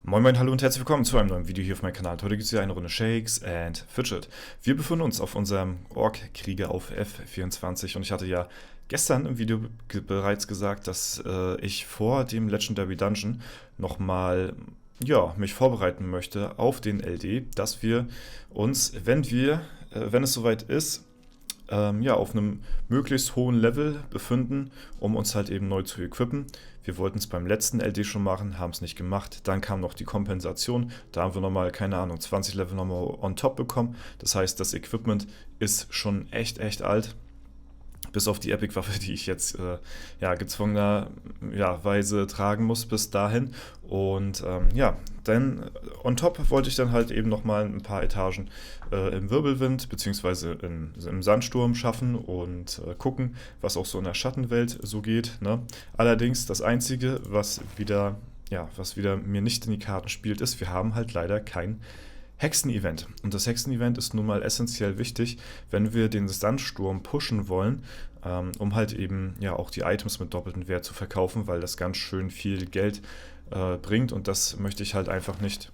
Moin Moin, hallo und herzlich willkommen zu einem neuen Video hier auf meinem Kanal. Heute gibt es wieder eine Runde Shakes and Fidget. Wir befinden uns auf unserem Ork-Krieger auf F24 und ich hatte ja gestern im Video bereits gesagt, dass ich vor dem Legendary Dungeon nochmal mich vorbereiten möchte auf den LD, dass wir uns, wenn es soweit ist, auf einem möglichst hohen Level befinden, um uns halt eben neu zu equippen. Wir wollten es beim letzten LD schon machen, haben es nicht gemacht. Dann kam noch die Kompensation. Da haben wir nochmal, keine Ahnung, 20 Level nochmal on top bekommen. Das heißt, das Equipment ist schon echt alt. Bis auf die Epic-Waffe, die ich jetzt gezwungenerweise tragen muss bis dahin. Und dann on top wollte ich dann halt eben nochmal ein paar Etagen im Wirbelwind bzw. im Sandsturm schaffen und gucken, was auch so in der Schattenwelt so geht. Ne? Allerdings das Einzige, was wieder mir nicht in die Karten spielt, ist, wir haben halt leider kein Hexen-Event. Und das Hexen-Event ist nun mal essentiell wichtig, wenn wir den Sandsturm pushen wollen, um halt eben auch die Items mit doppeltem Wert zu verkaufen, weil das ganz schön viel Geld bringt und das möchte ich halt einfach nicht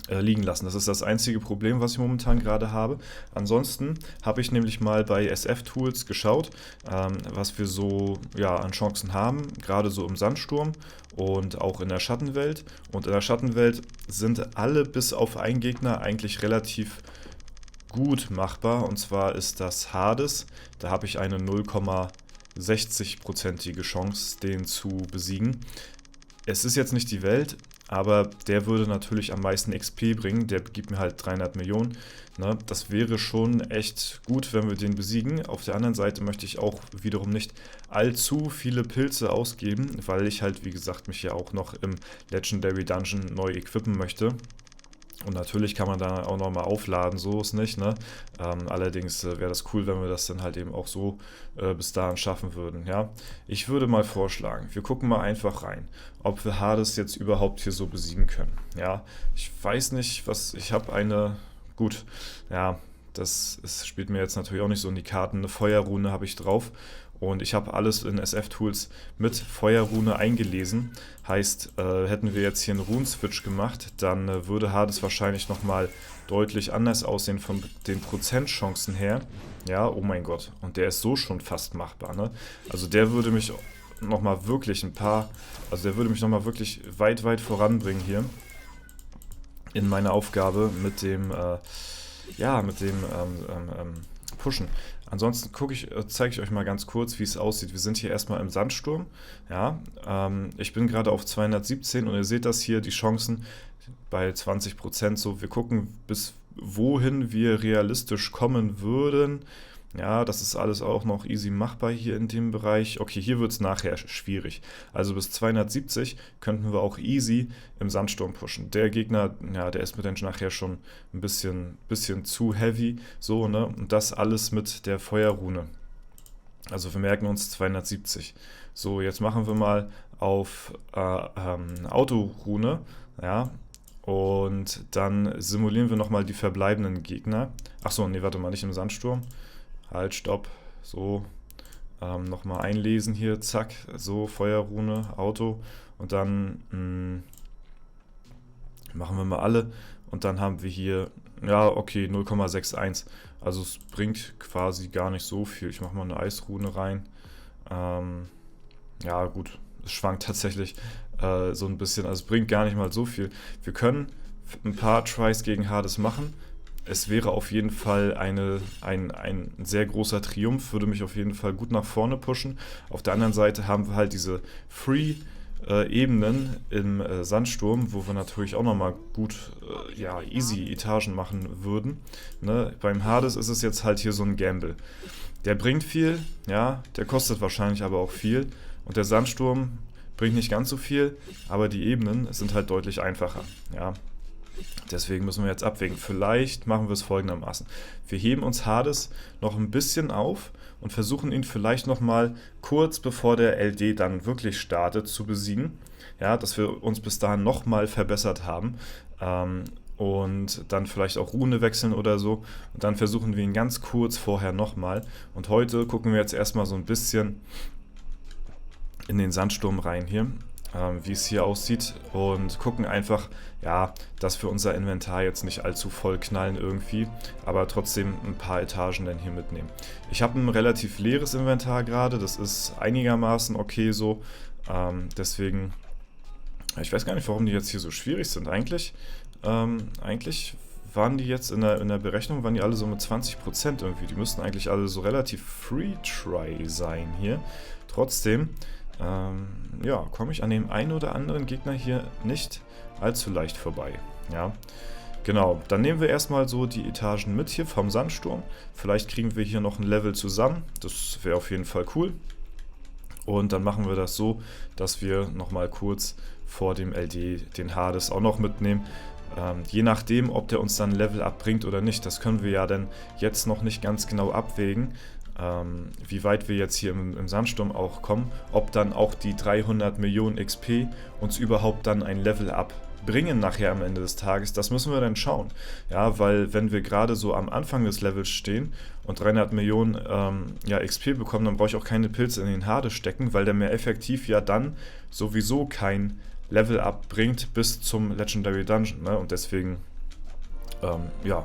liegen lassen. Das ist das einzige Problem, was ich momentan gerade habe. Ansonsten habe ich nämlich mal bei SF-Tools geschaut, was wir so an Chancen haben, gerade so im Sandsturm und auch in der Schattenwelt. Und in der Schattenwelt sind alle bis auf einen Gegner eigentlich relativ gut machbar. Und zwar ist das Hades. Da habe ich eine 0,60%ige Chance, den zu besiegen. Es ist jetzt nicht die Welt, aber der würde natürlich am meisten XP bringen. Der gibt mir halt 300 Millionen. Ne? Das wäre schon echt gut, wenn wir den besiegen. Auf der anderen Seite möchte ich auch wiederum nicht allzu viele Pilze ausgeben, weil ich halt, wie gesagt, mich ja auch noch im Legendary Dungeon neu equippen möchte. Und natürlich kann man da auch nochmal aufladen, so ist nicht, ne? Allerdings wäre das cool, wenn wir das dann halt eben auch so bis dahin schaffen würden, ja. Ich würde mal vorschlagen, wir gucken mal einfach rein, ob wir Hades jetzt überhaupt hier so besiegen können, ja. Ich weiß nicht, ich habe gut, ja, spielt mir jetzt natürlich auch nicht so in die Karten, eine Feuerrune habe ich drauf. Und ich habe alles in SF-Tools mit Feuerrune eingelesen. Heißt, hätten wir jetzt hier einen Rune-Switch gemacht, dann würde Hades wahrscheinlich nochmal deutlich anders aussehen von den Prozentchancen her. Ja, oh mein Gott. Und der ist so schon fast machbar, ne? Also der würde mich nochmal wirklich weit voranbringen hier in meiner Aufgabe mit dem, Pushen. Ansonsten zeige ich euch mal ganz kurz, wie es aussieht. Wir sind hier erstmal im Sandsturm. Ja, ich bin gerade auf 217 und ihr seht das hier, die Chancen bei 20% so. Wir gucken, bis wohin wir realistisch kommen würden. Ja, das ist alles auch noch easy machbar hier in dem Bereich. Okay, hier wird es nachher schwierig. Also bis 270 könnten wir auch easy im Sandsturm pushen. Der Gegner, ja, der ist mir dann nachher schon ein bisschen zu heavy. So, ne? Und das alles mit der Feuerrune. Also wir merken uns 270. So, jetzt machen wir mal auf Autorune. Ja. Und dann simulieren wir nochmal die verbleibenden Gegner. Achso, nee, warte mal, nicht im Sandsturm. Halt, stopp, so, nochmal einlesen hier, zack, so, Feuerrune, Auto und dann machen wir mal alle und dann haben wir hier, ja, okay, 0,61, also es bringt quasi gar nicht so viel. Ich mache mal eine Eisrune rein, ja gut, es schwankt tatsächlich so ein bisschen, also es bringt gar nicht mal so viel. Wir können ein paar Tries gegen Hades machen. Es wäre auf jeden Fall ein sehr großer Triumph, würde mich auf jeden Fall gut nach vorne pushen. Auf der anderen Seite haben wir halt diese Free-Ebenen im Sandsturm, wo wir natürlich auch nochmal gut, easy Etagen machen würden. Ne? Beim Hades ist es jetzt halt hier so ein Gamble. Der bringt viel, ja, der kostet wahrscheinlich aber auch viel. Und der Sandsturm bringt nicht ganz so viel, aber die Ebenen sind halt deutlich einfacher, ja. Deswegen müssen wir jetzt abwägen. Vielleicht machen wir es folgendermaßen. Wir heben uns Hades noch ein bisschen auf und versuchen ihn vielleicht nochmal kurz bevor der LD dann wirklich startet zu besiegen. Ja, dass wir uns bis dahin nochmal verbessert haben. und dann vielleicht auch Rune wechseln oder so. Und dann versuchen wir ihn ganz kurz vorher nochmal. Und heute gucken wir jetzt erstmal so ein bisschen in den Sandsturm rein hier, wie es hier aussieht, und gucken einfach, ja, dass wir unser Inventar jetzt nicht allzu voll knallen irgendwie, aber trotzdem ein paar Etagen dann hier mitnehmen. Ich habe ein relativ leeres Inventar gerade, das ist einigermaßen okay so, deswegen, ich weiß gar nicht, warum die jetzt hier so schwierig sind. Eigentlich waren die jetzt in der Berechnung, waren die alle so mit 20% irgendwie. Die müssten eigentlich alle so relativ free-try sein hier. Trotzdem, ja, komme ich an dem einen oder anderen Gegner hier nicht allzu leicht vorbei. Ja, genau. Dann nehmen wir erstmal so die Etagen mit hier vom Sandsturm. Vielleicht kriegen wir hier noch ein Level zusammen. Das wäre auf jeden Fall cool. Und dann machen wir das so, dass wir nochmal kurz vor dem LD den Hades auch noch mitnehmen. Je nachdem, ob der uns dann ein Level abbringt oder nicht, das können wir ja dann jetzt noch nicht ganz genau abwägen, wie weit wir jetzt hier im Sandsturm auch kommen, ob dann auch die 300 Millionen XP uns überhaupt dann ein Level abbringen nachher am Ende des Tages, das müssen wir dann schauen. Ja, weil wenn wir gerade so am Anfang des Levels stehen und 300 Millionen ja, XP bekommen, dann brauche ich auch keine Pilze in den Hades stecken, weil der mir effektiv ja dann sowieso kein Level abbringt bis zum Legendary Dungeon, ne? Und deswegen, ja,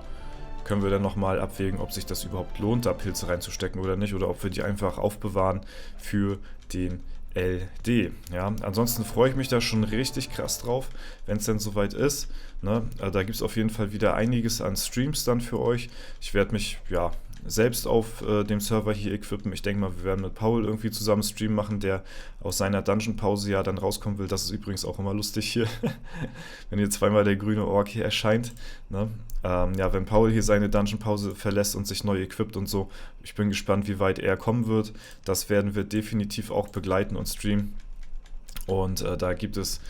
können wir dann nochmal abwägen, ob sich das überhaupt lohnt, da Pilze reinzustecken oder nicht, oder ob wir die einfach aufbewahren für den LD. Ja, ansonsten freue ich mich da schon richtig krass drauf, wenn es denn soweit ist. Ne? Da gibt es auf jeden Fall wieder einiges an Streams dann für euch. Ich werde mich, ja, selbst auf dem Server hier equippen. Ich denke mal, wir werden mit Paul irgendwie zusammen Stream machen, der aus seiner Dungeon-Pause ja dann rauskommen will. Das ist übrigens auch immer lustig hier, wenn hier zweimal der grüne Ork hier erscheint. Ne? Ja, wenn Paul hier seine Dungeon-Pause verlässt und sich neu equipt und so. Ich bin gespannt, wie weit er kommen wird. Das werden wir definitiv auch begleiten und streamen. Und da gibt es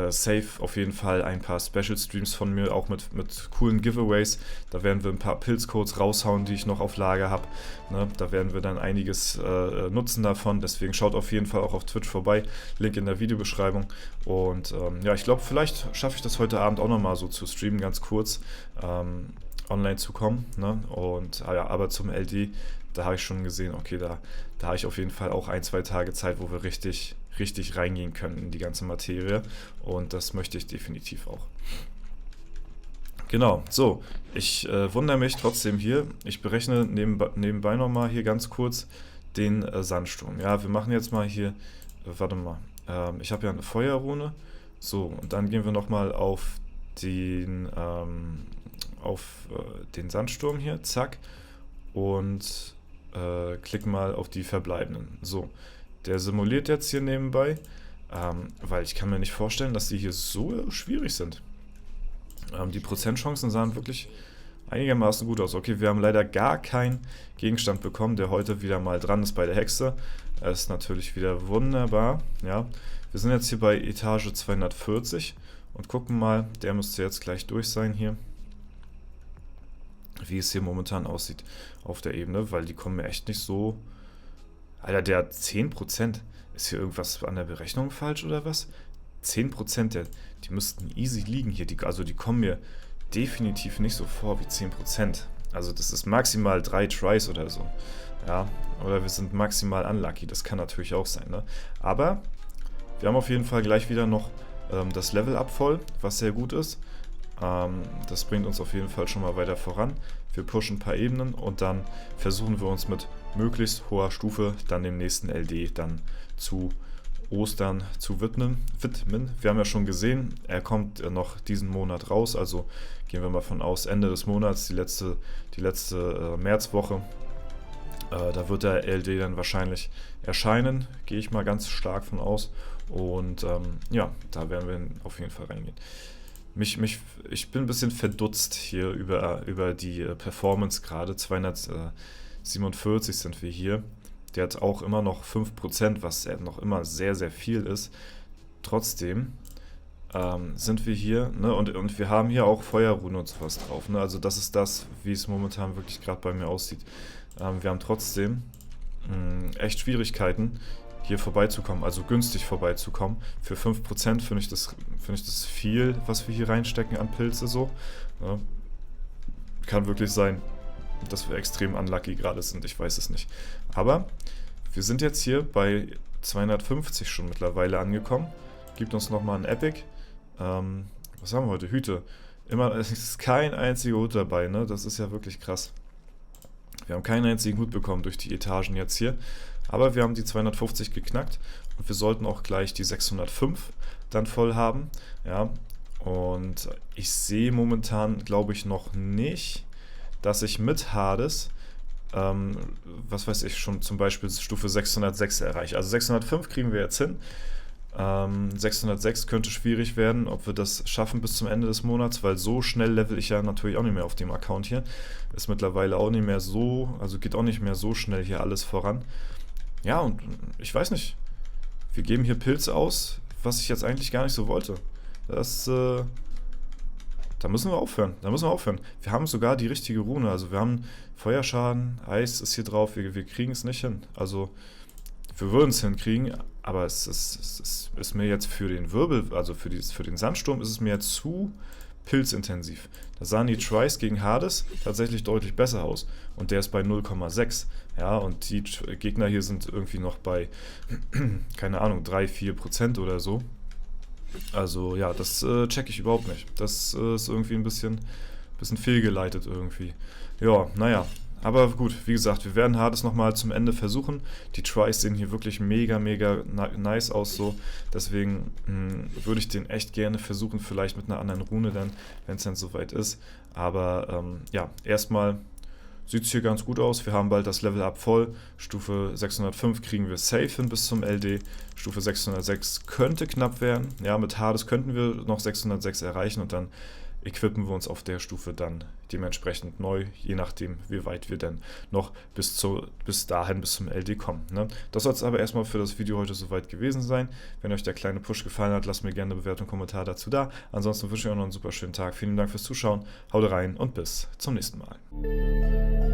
safe auf jeden Fall ein paar Special Streams von mir, auch mit coolen Giveaways. Da werden wir ein paar Pilzcodes raushauen, die ich noch auf Lager habe. Ne? Da werden wir dann einiges nutzen davon. Deswegen schaut auf jeden Fall auch auf Twitch vorbei. Link in der Videobeschreibung. Und ja, ich glaube, vielleicht schaffe ich das heute Abend auch nochmal so zu streamen, ganz kurz online zu kommen. Ne? Und ja, aber zum LD, da habe ich schon gesehen, okay, da habe ich auf jeden Fall auch 1-2 Tage Zeit, wo wir richtig reingehen können in die ganze Materie, und das möchte ich definitiv auch. Genau, so, ich wundere mich trotzdem hier, ich berechne nebenbei nochmal hier ganz kurz den Sandsturm. Ja, wir machen jetzt mal hier, warte mal, ich habe ja eine Feuerrune, so, und dann gehen wir nochmal auf den Sandsturm hier, zack, und klicken mal auf die verbleibenden. So, der simuliert jetzt hier nebenbei, weil ich kann mir nicht vorstellen, dass die hier so schwierig sind. Die Prozentchancen sahen wirklich einigermaßen gut aus. Okay, wir haben leider gar keinen Gegenstand bekommen, der heute wieder mal dran ist bei der Hexe. Das ist natürlich wieder wunderbar. Ja, wir sind jetzt hier bei Etage 240 und gucken mal, der müsste jetzt gleich durch sein hier, wie es hier momentan aussieht auf der Ebene, weil die kommen mir echt nicht so... Alter, der hat 10%. Ist hier irgendwas an der Berechnung falsch oder was? 10%, die müssten easy liegen hier. Also die kommen mir definitiv nicht so vor wie 10%. Also das ist maximal 3 Tries oder so. Ja, oder wir sind maximal unlucky. Das kann natürlich auch sein, ne? Aber wir haben auf jeden Fall gleich wieder noch das Level-Up voll, was sehr gut ist. Das bringt uns auf jeden Fall schon mal weiter voran. Wir pushen ein paar Ebenen und dann versuchen wir uns mit möglichst hoher Stufe dann dem nächsten LD dann zu Ostern zu widmen. Wir haben ja schon gesehen, er kommt noch diesen Monat raus, also gehen wir mal von aus, Ende des Monats, die letzte Märzwoche. Da wird der LD dann wahrscheinlich erscheinen, gehe ich mal ganz stark von aus. Und ja, da werden wir auf jeden Fall reingehen. Ich bin ein bisschen verdutzt hier über die Performance gerade. 247 sind wir hier. Der hat auch immer noch 5%, was noch immer sehr, sehr viel ist. Trotzdem sind wir hier, ne, und wir haben hier auch Feuerrune und sowas drauf. Ne? Also das ist das, wie es momentan wirklich gerade bei mir aussieht. Wir haben trotzdem echt Schwierigkeiten, hier vorbeizukommen, also günstig vorbeizukommen. Für 5% finde ich das viel, was wir hier reinstecken an Pilze so. Ja, kann wirklich sein, dass wir extrem unlucky gerade sind, ich weiß es nicht. Aber wir sind jetzt hier bei 250 schon mittlerweile angekommen. Gibt uns nochmal ein Epic. Was haben wir heute? Hüte. Es ist kein einziger Hut dabei, ne? Das ist ja wirklich krass. Wir haben keinen einzigen Hut bekommen durch die Etagen jetzt hier. Aber wir haben die 250 geknackt und wir sollten auch gleich die 605 dann voll haben. Ja, und ich sehe momentan, glaube ich, noch nicht, dass ich mit Hades, was weiß ich, schon zum Beispiel Stufe 606 erreiche. Also 605 kriegen wir jetzt hin. 606 könnte schwierig werden, ob wir das schaffen bis zum Ende des Monats, weil so schnell level ich ja natürlich auch nicht mehr auf dem Account hier. Ist mittlerweile auch nicht mehr so, also geht auch nicht mehr so schnell hier alles voran. Ja, und ich weiß nicht, wir geben hier Pilze aus, was ich jetzt eigentlich gar nicht so wollte. Da müssen wir aufhören, Wir haben sogar die richtige Rune, also wir haben Feuerschaden, Eis ist hier drauf, wir kriegen es nicht hin. Also wir würden es hinkriegen, aber es ist mir jetzt für den Wirbel, also für den Sandsturm, ist es mir jetzt zu pilzintensiv. Da sahen die Tries gegen Hades tatsächlich deutlich besser aus. Und der ist bei 0,6. Ja, und die Gegner hier sind irgendwie noch bei, keine Ahnung, 3-4% oder so. Also ja, das check ich überhaupt nicht. Das ist irgendwie ein bisschen fehlgeleitet irgendwie. Ja, naja. Aber gut, wie gesagt, wir werden Hades nochmal zum Ende versuchen. Die Tries sehen hier wirklich mega, mega nice aus so. Deswegen würde ich den echt gerne versuchen, vielleicht mit einer anderen Rune dann, wenn es dann soweit ist. Aber ja, erstmal sieht es hier ganz gut aus. Wir haben bald das Level-Up voll. Stufe 605 kriegen wir safe hin bis zum LD. Stufe 606 könnte knapp werden. Ja, mit Hades könnten wir noch 606 erreichen und dann equippen wir uns auf der Stufe dann dementsprechend neu, je nachdem, wie weit wir denn noch bis zum LD kommen. Ne? Das soll es aber erstmal für das Video heute soweit gewesen sein. Wenn euch der kleine Push gefallen hat, lasst mir gerne eine Bewertung und Kommentar dazu da. Ansonsten wünsche ich euch noch einen super schönen Tag. Vielen Dank fürs Zuschauen, haut rein und bis zum nächsten Mal.